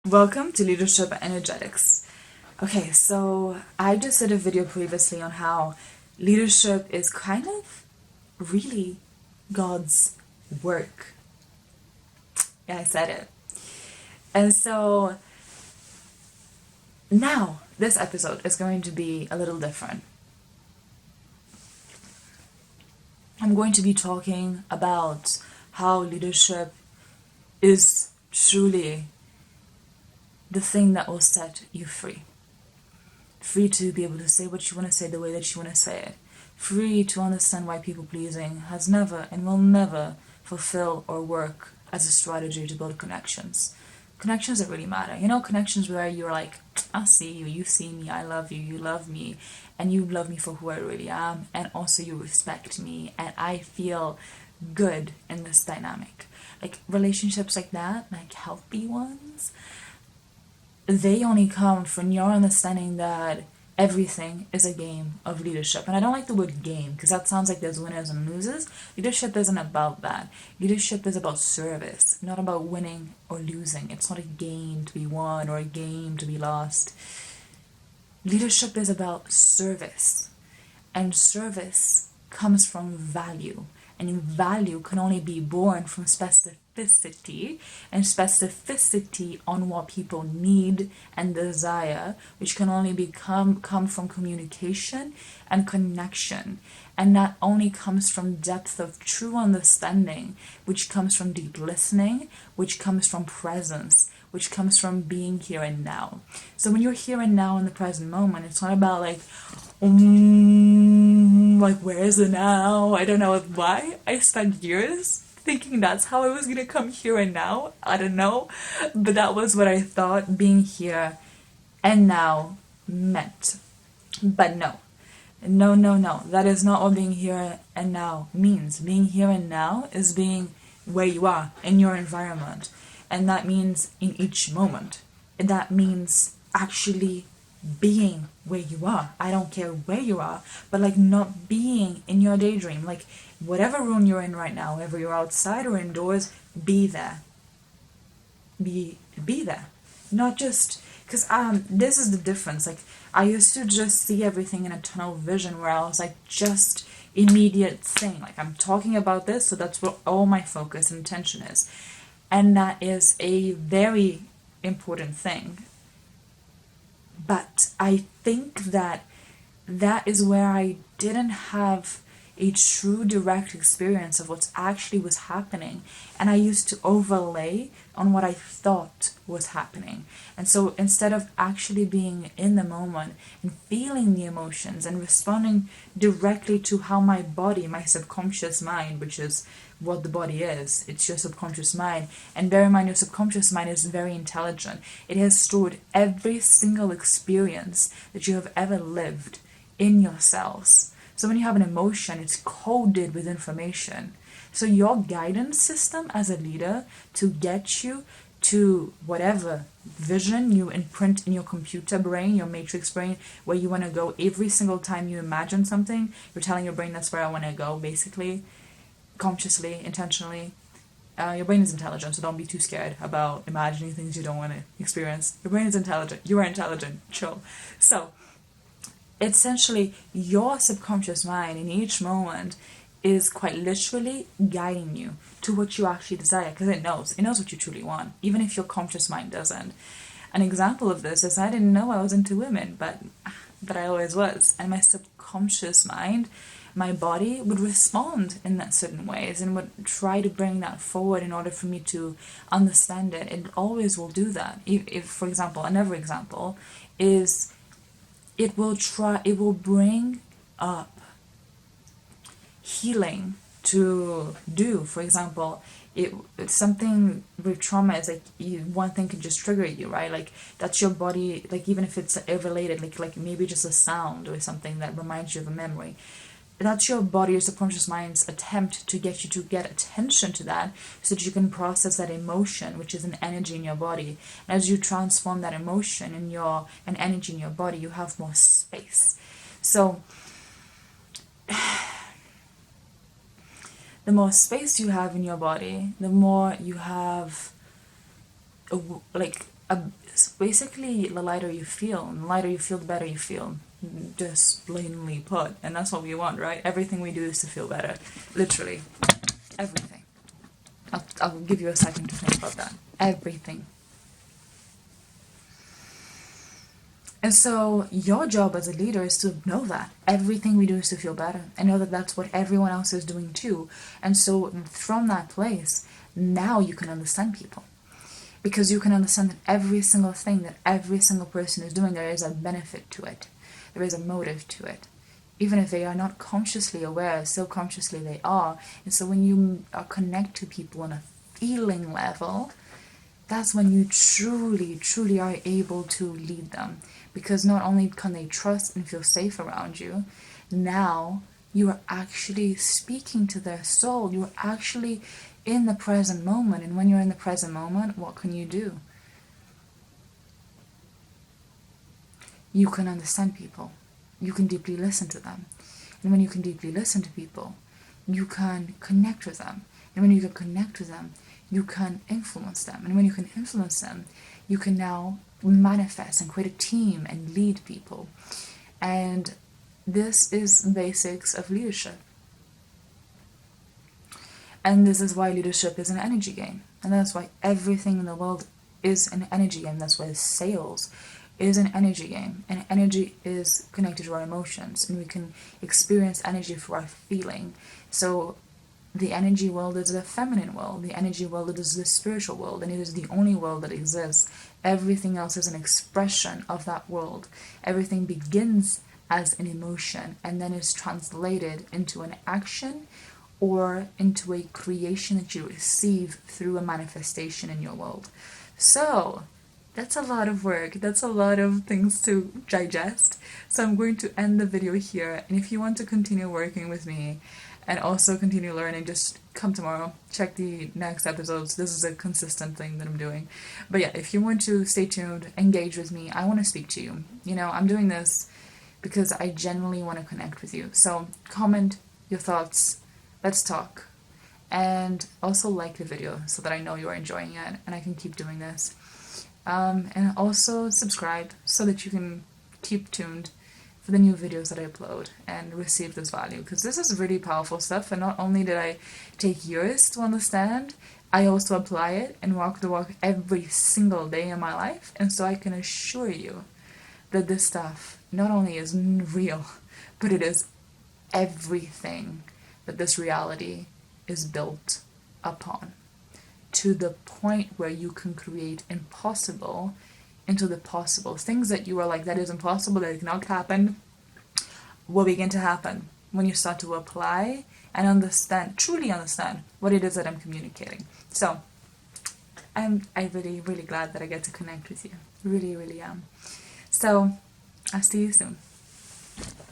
Welcome to Leadership Energetics. Okay, so I just did a video previously on how leadership is kind of really God's work. Yeah, I said it. And so now this episode is going to be a little different. I'm going to be talking about how leadership is truly the thing that will set you free. Free to be able to say what you want to say the way that you want to say it. Free to understand why people pleasing has never and will never fulfill or work as a strategy to build connections. Connections that really matter. You know, connections where you're like, I see you, you see me, I love you, you love me, and you love me for who I really am, and also you respect me, and I feel good in this dynamic. Like relationships like that, like healthy ones, they only come from your understanding that everything is a game of leadership. And I don't like the word game because that sounds like there's winners and losers. Leadership isn't about that. Leadership is about service, not about winning or losing. It's not a game to be won or a game to be lost. Leadership is about service. And service comes from value. And value can only be born from specificity, and specificity on what people need and desire, which can only come from communication and connection. And that only comes from depth of true understanding, which comes from deep listening, which comes from presence, which comes from being here and now. So when you're here and now in the present moment, it's not about like where is it now? I don't know why. I spent years thinking that's how I was gonna come here and now. I don't know. But that was what I thought being here and now meant. But no. No. That is not what being here and now means. Being here and now is being where you are in your environment. And that means in each moment. And that means actually being where you are. I don't care where you are, but like not being in your daydream. Like whatever room you're in right now, whether you're outside or indoors, be there. Be there. Not just because this is the difference. Like I used to just see everything in a tunnel vision where I was like just immediate thing. Like I'm talking about this, so that's what all my focus and attention is. And that is a very important thing. But I think that is where I didn't have a true direct experience of what's actually was happening, and I used to overlay on what I thought was happening. And so instead of actually being in the moment and feeling the emotions and responding directly to how my body, my subconscious mind, which is what the body is, it's your subconscious mind, and bear in mind your subconscious mind is very intelligent. It has stored every single experience that you have ever lived in your cells. So when you have an emotion, it's coded with information. So your guidance system as a leader to get you to whatever vision you imprint in your computer brain, your matrix brain, where you want to go every single time you imagine something, you're telling your brain that's where I want to go, basically, consciously, intentionally. Your brain is intelligent, so don't be too scared about imagining things you don't want to experience. Your brain is intelligent. You are intelligent. Chill. So essentially your subconscious mind in each moment is quite literally guiding you to what you actually desire, because it knows what you truly want, even if your conscious mind doesn't. An example of this is I didn't know I was into women, but I always was, and my subconscious mind, my body would respond in that certain ways and would try to bring that forward in order for me to understand it. It always will do that. If for example, another example is it will bring up healing to do. For example, it's something with trauma is like one thing can just trigger you, right? Like that's your body, like even if it's related, like maybe just a sound or something that reminds you of a memory. That's your body, your subconscious mind's attempt to get you to get attention to that so that you can process that emotion, which is an energy in your body. And as you transform that emotion in an energy in your body, you have more space. So the more space you have in your body, the more you have like basically, the lighter you feel, and the lighter you feel, the better you feel. Just blatantly put. And that's what we want, right? Everything we do is to feel better. Literally. Everything. I'll give you a second to think about that. Everything. And so your job as a leader is to know that everything we do is to feel better, and know that that's what everyone else is doing too. And so from that place, now you can understand people, because you can understand that every single thing that every single person is doing, there is a benefit to it. There is a motive to it. Even if they are not consciously aware, still consciously they are. And so when you connect to people on a feeling level, that's when you truly, truly are able to lead them. Because not only can they trust and feel safe around you, now you are actually speaking to their soul. You are actually in the present moment. And when you're in the present moment, what can you do? You can understand people. You can deeply listen to them. And when you can deeply listen to people, you can connect with them. And when you can connect with them, you can influence them. And when you can influence them, you can now manifest and create a team and lead people. And this is the basics of leadership. And this is why leadership is an energy game. And that's why everything in the world is an energy game. That's why sales is an energy game. And energy is connected to our emotions. And we can experience energy through our feeling. So the energy world is the feminine world. The energy world is the spiritual world. And it is the only world that exists. Everything else is an expression of that world. Everything begins as an emotion and then is translated into an action or into a creation that you receive through a manifestation in your world. So that's a lot of work. That's a lot of things to digest. So I'm going to end the video here. And if you want to continue working with me and also continue learning, just come tomorrow. Check the next episodes. This is a consistent thing that I'm doing. But yeah, if you want to stay tuned, engage with me, I want to speak to you. You know, I'm doing this because I genuinely want to connect with you. So comment your thoughts. Let's talk. And also like the video so that I know you are enjoying it and I can keep doing this. And also subscribe so that you can keep tuned for the new videos that I upload and receive this value, because this is really powerful stuff. And not only did I take years to understand, I also apply it and walk the walk every single day in my life. And so I can assure you that this stuff not only is real, but it is everything that this reality is built upon, to the point where you can create impossible into the possible. Things that you are like, that is impossible, that cannot happen, will begin to happen when you start to apply and understand, truly understand what it is that I'm communicating. So I'm really, really glad that I get to connect with you. Really, really am. So I'll see you soon.